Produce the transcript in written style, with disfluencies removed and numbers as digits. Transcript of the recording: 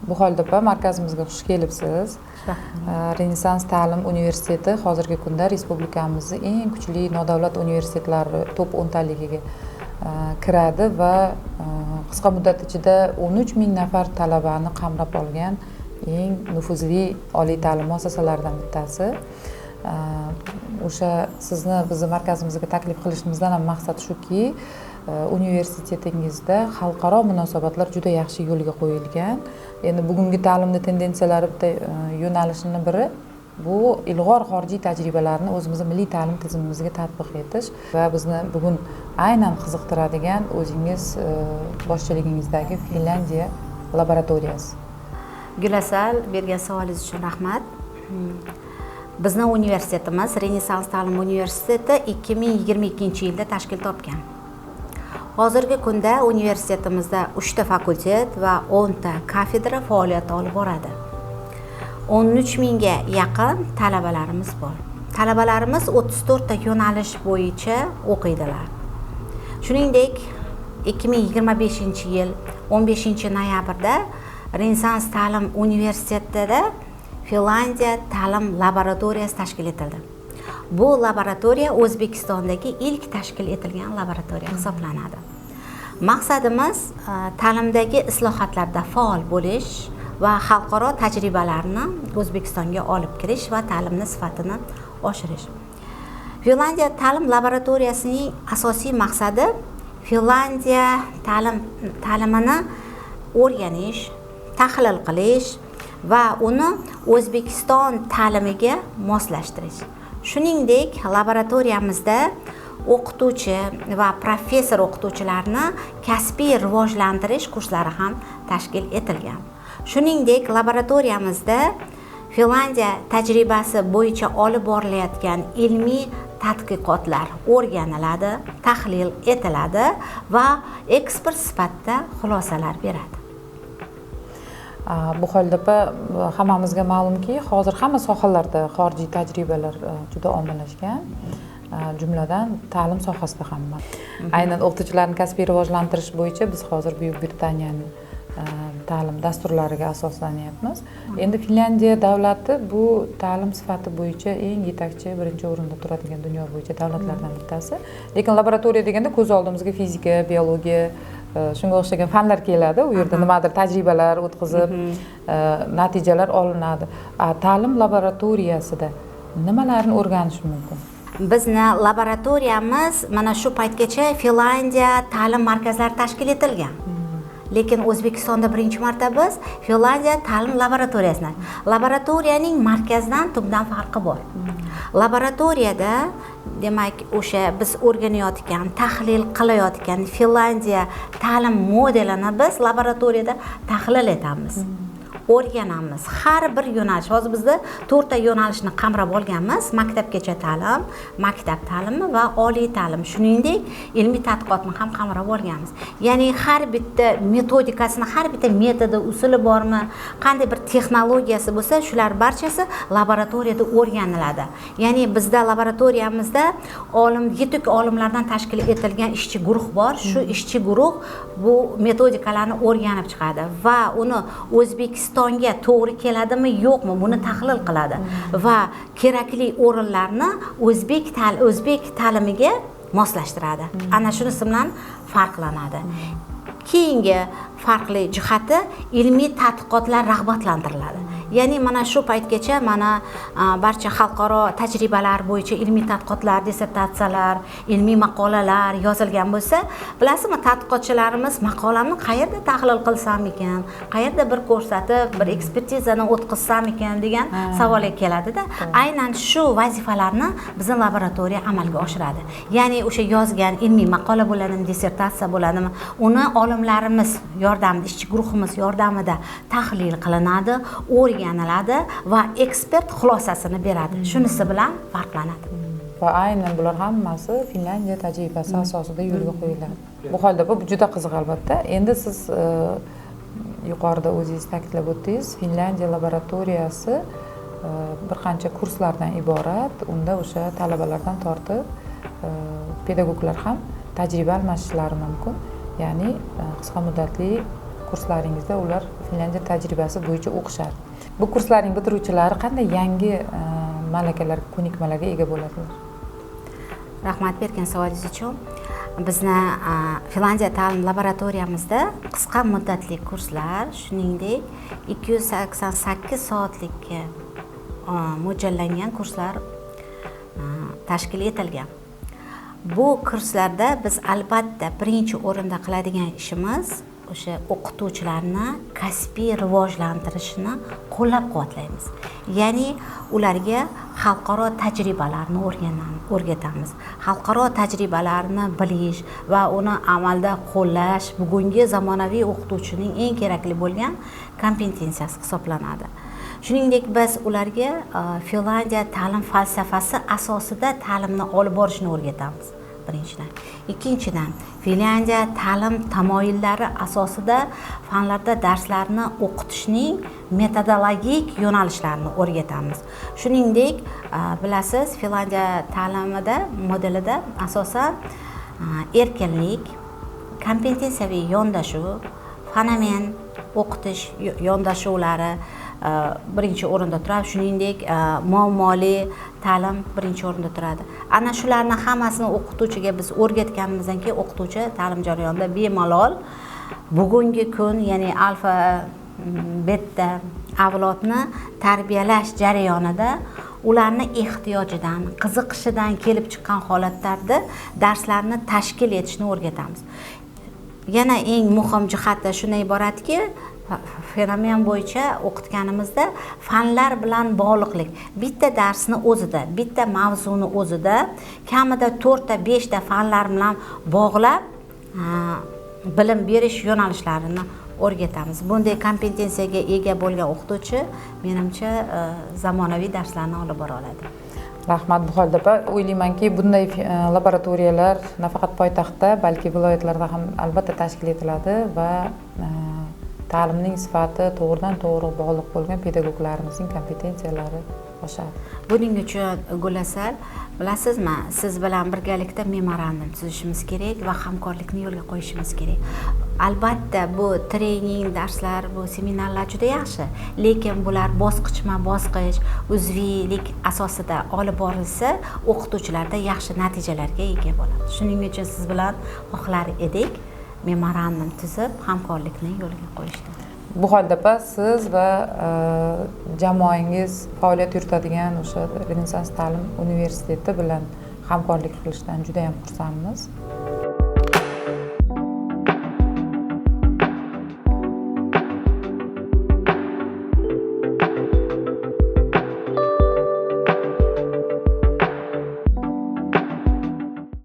Buxoyda opa, markazimizga xush kelibsiz. Renessans ta'lim universiteti hozirgi kunda respublikamizning eng kuchli nodavlat universitetlari top 10 taligiga kiradi va qisqa muddat ichida 13 ming nafar talabani qamrab olgan eng nufuzli oliy ta'lim muassasalaridan bittasi. O'sha sizni bizni markazimizga taklif qilishimizdan ham maqsad shuki, universitetingizda xalqaro munosabatlar juda yaxshi yo'lga qo'yilgan. Endi bugungi ta'limning tendensiyalari bitta yo'nalishini biri bu ilg'or xorijiy tajribalarni o'zimizning milliy ta'lim tizimimizga tatbiq etish va bizni bugun aynan qiziqtiradigan o'zingiz boshchiligingizdagi Finlandiya laboratoriyasi. Gulasal, bergan savolingiz uchun rahmat. Bizni universitetimiz Renessans ta'lim universiteti 2022-yilda tashkil topgan. Hozirgi kunda universitetimizda 3 ta fakultet va 10 ta kafedra faoliyat olib boradi. 13 mingga yaqin talabalarimiz bor. Talabalarimiz 34 ta yo'nalish bo'yicha o'qiydilar. Shuningdek, 2025-yil 15-noyabrda Renessans ta'lim universitetida Finlandiya ta'lim laboratoriyasi tashkil etildi. Bu laboratoriya O'zbekistondagi ilk tashkil etilgan laboratoriya hisoblanadi. Maqsadimiz ta'limdagi islohotlarda faol bo'lish va xalqaro tajribalarni O'zbekistonga olib kirish va ta'limni sifatini oshirish. Finlandiya ta'lim laboratoriyasining asosiy maqsadi Finlandiya ta'limini o'rganish, tahlil qilish va uni O'zbekiston ta'limiga moslashtirish. Shuningdek, laboratoriyamizda o'qituvchi va professor o'qituvchilarni kasbiy rivojlantirish kurslari ham tashkil etilgan. Shuningdek, laboratoriyamizda Finlandiya tajribasi bo'yicha olib borilayotgan ilmiy tadqiqotlar o'rganiladi, tahlil etiladi va ekspert sifatida xulosalar beradi. Buxoyda opa, hammamizga ma'lumki, hozir hamma sohalarda xorijiy tajribalar juda ommalashgan, jumladan ta'lim sohasida ham. Aynan o'qituvchilarni kasbiy rivojlantirish bo'yicha biz hozir Buyuk Britaniyaning ta'lim dasturlariga asoslanyapmiz. Endi Finlandiya davlati bu ta'lim sifati bo'yicha eng yetakchi, birinchi o'rinda turadigan dunyo bo'yicha davlatlardan bittasi. Lekin laboratoriya deganda ko'z oldimizga fizika, biologiya, shunga o'xshagan fanlar keladi. U yerda nimadir tajribalar o'tkazib, natijalar olinadi. Ta'lim laboratoriyasida nimalarni o'rganish mumkin? Bizni laboratoriyamiz mana shu paytgacha Finlandiya ta'lim markazlari tashkil etilgan. Lekin O'zbekistonda birinchi marta biz Finlandiya ta'lim laboratoriyasidan. Laboratoriyaning markazdan tubdan farqi bor. Laboratoriyada demak o'sha biz o'rganayotgan, tahlil qilayotgan Finlandiya ta'lim modelini biz laboratoriyada tahlil etamiz. O'rganamiz. Har bir yo'nalish, hozir bizda 4 ta yo'nalishni qamrab olganmiz: maktabgacha ta'lim, maktab ta'limi va oliy ta'lim. Shuningdek, ilmiy tadqiqotni ham qamrab olganmiz. Ya'ni har bitta metodikasini, har bitta metodi, usuli bormi, qanday bir texnologiyasi bo'lsa, shular barchasi laboratoriyada o'rganiladi. Ya'ni bizda laboratoriyamizda yetuk olimlardan tashkil etilgan ishchi guruh bor. Shu ishchi guruh bu metodikalarni o'rganib chiqadi va uni O'zbekistonga to'g'ri keladimi, yo'qmi, buni tahlil qiladi va kerakli o'rinlarni o'zbek ta'limiga moslashtiradi. Ana shunisi bilan farqlanadi. Keyingi farqli jihati ilmiy tadqiqotlar rag'batlantiriladi. Ya'ni mana shu paytgacha mana barcha xalqaro tajribalar bo'yicha ilmiy tadqiqotlar, dissertatsiyalar, ilmiy maqolalar yozilgan bo'lsa, bilasizmi, tadqiqotchilarimiz maqolamni qayerda tahlil qilsam ekan, qayerda bir ko'rsatib, bir ekspertizani o'tkazsam ekan degan savolga keladi-da. Aynan shu vazifalarni bizning laboratoriya amalga oshiradi. Ya'ni o'sha yozgan ilmiy maqola bo'ladimi, dissertatsiya bo'ladimi, uni olimlarimiz yordamida, ishchi guruhimiz yordamida tahlil qilinadi, o'rganiladi va ekspert xulosasini beradi. Shunisi bilan farqlanadi. Va aynan bular hammasi Finlandiya tajribasi asosida yo'lga qo'yiladi. Bu holda bu juda qiziq albatta. Endi siz yuqorida o'zingiz ta'kidlab o'tdingiz, Finlandiya laboratoriyasi bir qancha kurslardan iborat. Unda o'sha talabalardan tortib pedagoglar ham tajriba almashishlari mumkin. Ya'ni qisqa muddatli kurslaringizda ular Finlyandiya tajribasi bo'yicha o'qishadi. Bu kurslarning bitiruvchilari qanday yangi malakalarga, ko'nikmalarga ega bo'ladilar? Rahmat bergan savolingiz uchun. Bizni Finlandiya ta'lim laboratoriyamizda qisqa muddatli kurslar, shuningdek 288 soatlik mo'ljallangan kurslar tashkil etilgan. Bu kurslarda biz albatta birinchi o'rinda qiladigan ishimiz o'sha o'qituvchilarni kasbiy rivojlantirishni qo'llab-quvvatlaymiz. Ya'ni ularga xalqaro tajribalarni o'rgatamiz. Xalqaro tajribalarni bilish va uni amalda qo'llash bugungi zamonaviy o'qituvchining eng kerakli bo'lgan kompetensiyasi hisoblanadi. Shuningdek, biz ularga Finlandiya ta'lim falsafasi asosida ta'limni olib borishni o'rgatamiz. Birinchidan. Ikkinchidan, Finlandiya ta'lim tamoyillari asosida fanlarda darslarni o'qitishning metodologik yo'nalishlarini o'rgatamiz. Shuningdek, bilasiz, Finlandiya ta'limida modelida asosan erkinlik, kompetensiyaviy yondashuv, fenomen o'qitish yondashuvlari birinchi o'rinda turadi. Shuningdek, muammoli ta'lim birinchi o'rinda turadi. Ana shularni hammasini o'qituvchiga biz o'rgatganimizdan keyin o'qituvchi ta'lim jarayonida bemalol bugungi kun, ya'ni alfa beta avlodni tarbiyalash jarayonida ularni ehtiyojidan, qiziqishidan kelib chiqqan holatlarda darslarni tashkil etishni o'rgatamiz. Yana eng muhim jihati shundan iboratki, fenomen bo'yicha o'qitganimizda fanlar bilan bog'liqlik. Bitta darsni o'zida, bitta mavzuni o'zida kamida 4 ta 5 ta fanlar bilan bog'lab bilim berish yo'nalishlarini o'rgatamiz. Bunday kompetensiyaga ega bo'lgan o'qituvchi menimcha zamonaviy darslarni olib bora oladi. Rahmat Buxolda opa. O'ylaymanki, bunday laboratoriyalar nafaqat poytaxtda, balki viloyatlarda ham albatta tashkil etiladi va ta'limning sifati to'g'ridan to'g'ri bog'liq bo'lgan pedagoglarimizning kompetensiyalari oshadi. Buning uchun Gulasal, bilasizmi, siz bilan birgalikda memorandum tuzishimiz kerak va hamkorlikni yo'lga qo'yishimiz kerak. Albatta bu trening, darslar, bu seminarlar juda yaxshi, lekin bular bosqichma-bosqich, uzviylik asosida olib borilsa, o'qituvchilarda yaxshi natijalarga ega bo'ladi. Shuning uchun siz bilan xohlar edik memorandum tuzib hamkorlikni yo'lga qo'yishdi. Buxolda opa, siz va jamoangiz faoliyat yuritadigan o'sha Renessans ta'lim universiteti bilan hamkorlik qilishdan juda ham xursandmiz.